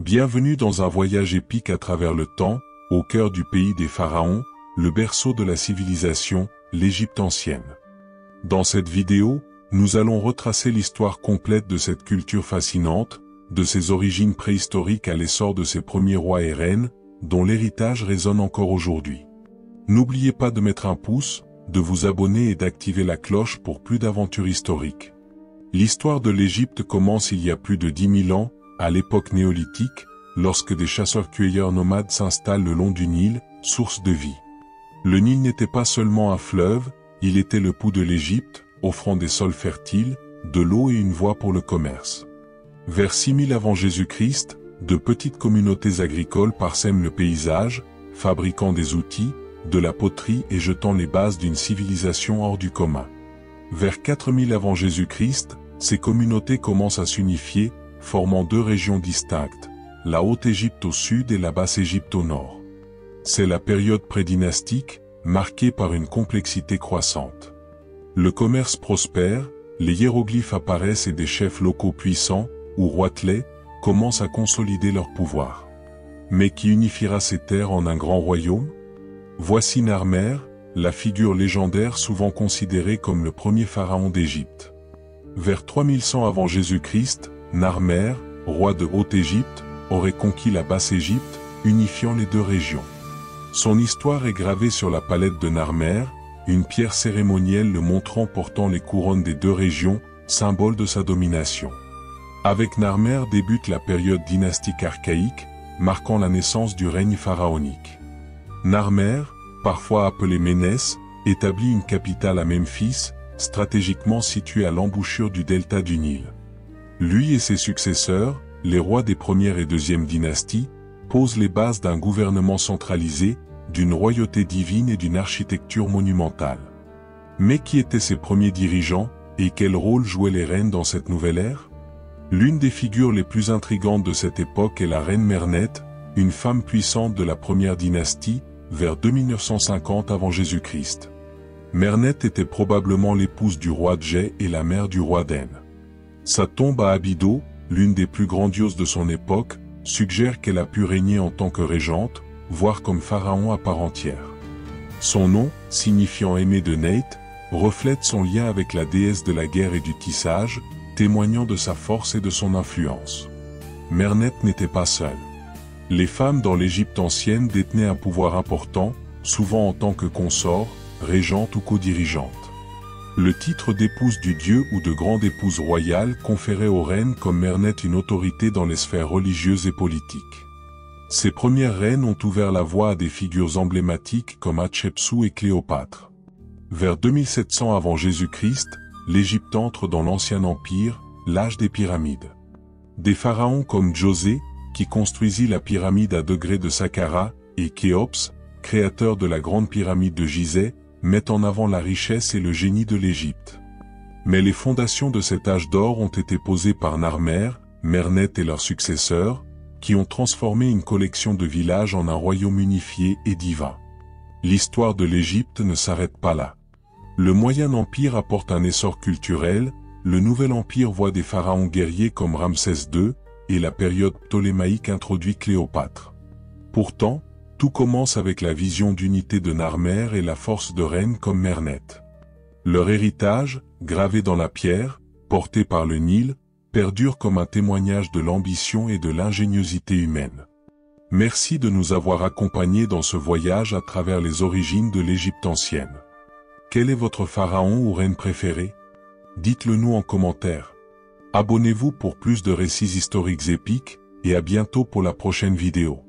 Bienvenue dans un voyage épique à travers le temps, au cœur du pays des pharaons, le berceau de la civilisation, l'Égypte ancienne. Dans cette vidéo, nous allons retracer l'histoire complète de cette culture fascinante, de ses origines préhistoriques à l'essor de ses premiers rois et reines, dont l'héritage résonne encore aujourd'hui. N'oubliez pas de mettre un pouce, de vous abonner et d'activer la cloche pour plus d'aventures historiques. L'histoire de l'Égypte commence il y a plus de 10 000 ans, à l'époque néolithique, lorsque des chasseurs-cueilleurs nomades s'installent le long du Nil, source de vie. Le Nil n'était pas seulement un fleuve, il était le pouls de l'Égypte, offrant des sols fertiles, de l'eau et une voie pour le commerce. Vers 6000 avant Jésus-Christ, de petites communautés agricoles parsèment le paysage, fabriquant des outils, de la poterie et jetant les bases d'une civilisation hors du commun. Vers 4000 avant Jésus-Christ, ces communautés commencent à s'unifier, formant deux régions distinctes, la Haute-Égypte au sud et la Basse-Égypte au nord. C'est la période prédynastique, marquée par une complexité croissante. Le commerce prospère, les hiéroglyphes apparaissent et des chefs locaux puissants, ou roitelets, commencent à consolider leur pouvoir. Mais qui unifiera ces terres en un grand royaume? Voici Narmer, la figure légendaire souvent considérée comme le premier pharaon d'Égypte. Vers 3100 avant Jésus-Christ, Narmer, roi de Haute-Égypte, aurait conquis la Basse-Égypte, unifiant les deux régions. Son histoire est gravée sur la palette de Narmer, une pierre cérémonielle le montrant portant les couronnes des deux régions, symbole de sa domination. Avec Narmer débute la période dynastique archaïque, marquant la naissance du règne pharaonique. Narmer, parfois appelé Ménès, établit une capitale à Memphis, stratégiquement située à l'embouchure du delta du Nil. Lui et ses successeurs, les rois des premières et deuxièmes dynasties, posent les bases d'un gouvernement centralisé, d'une royauté divine et d'une architecture monumentale. Mais qui étaient ces premiers dirigeants, et quel rôle jouaient les reines dans cette nouvelle ère? L'une des figures les plus intrigantes de cette époque est la reine Merneth, une femme puissante de la première dynastie, vers 2950 avant Jésus-Christ. Merneth était probablement l'épouse du roi Djé et la mère du roi Den. Sa tombe à Abydos, l'une des plus grandioses de son époque, suggère qu'elle a pu régner en tant que régente, voire comme pharaon à part entière. Son nom, signifiant aimé de Neit, reflète son lien avec la déesse de la guerre et du tissage, témoignant de sa force et de son influence. Merneth n'était pas seule. Les femmes dans l'Égypte ancienne détenaient un pouvoir important, souvent en tant que consorts, régentes ou co-dirigeantes. Le titre d'épouse du dieu ou de grande épouse royale conférait aux reines comme Merneth une autorité dans les sphères religieuses et politiques. Ces premières reines ont ouvert la voie à des figures emblématiques comme Hatshepsut et Cléopâtre. Vers 2700 avant Jésus-Christ, l'Égypte entre dans l'Ancien Empire, l'âge des pyramides. Des pharaons comme Djosé, qui construisit la pyramide à degrés de Saqqara, et Khéops, créateur de la grande pyramide de Gizeh, mettent en avant la richesse et le génie de l'Égypte. Mais les fondations de cet âge d'or ont été posées par Narmer, Merneth et leurs successeurs, qui ont transformé une collection de villages en un royaume unifié et divin. L'histoire de l'Égypte ne s'arrête pas là. Le Moyen Empire apporte un essor culturel, le Nouvel Empire voit des pharaons guerriers comme Ramsès II, et la période ptolémaïque introduit Cléopâtre. Pourtant, tout commence avec la vision d'unité de Narmer et la force de reines comme Merneth. Leur héritage, gravé dans la pierre, porté par le Nil, perdure comme un témoignage de l'ambition et de l'ingéniosité humaine. Merci de nous avoir accompagnés dans ce voyage à travers les origines de l'Égypte ancienne. Quel est votre pharaon ou reine préféré? Dites-le nous en commentaire. Abonnez-vous pour plus de récits historiques épiques, et à bientôt pour la prochaine vidéo.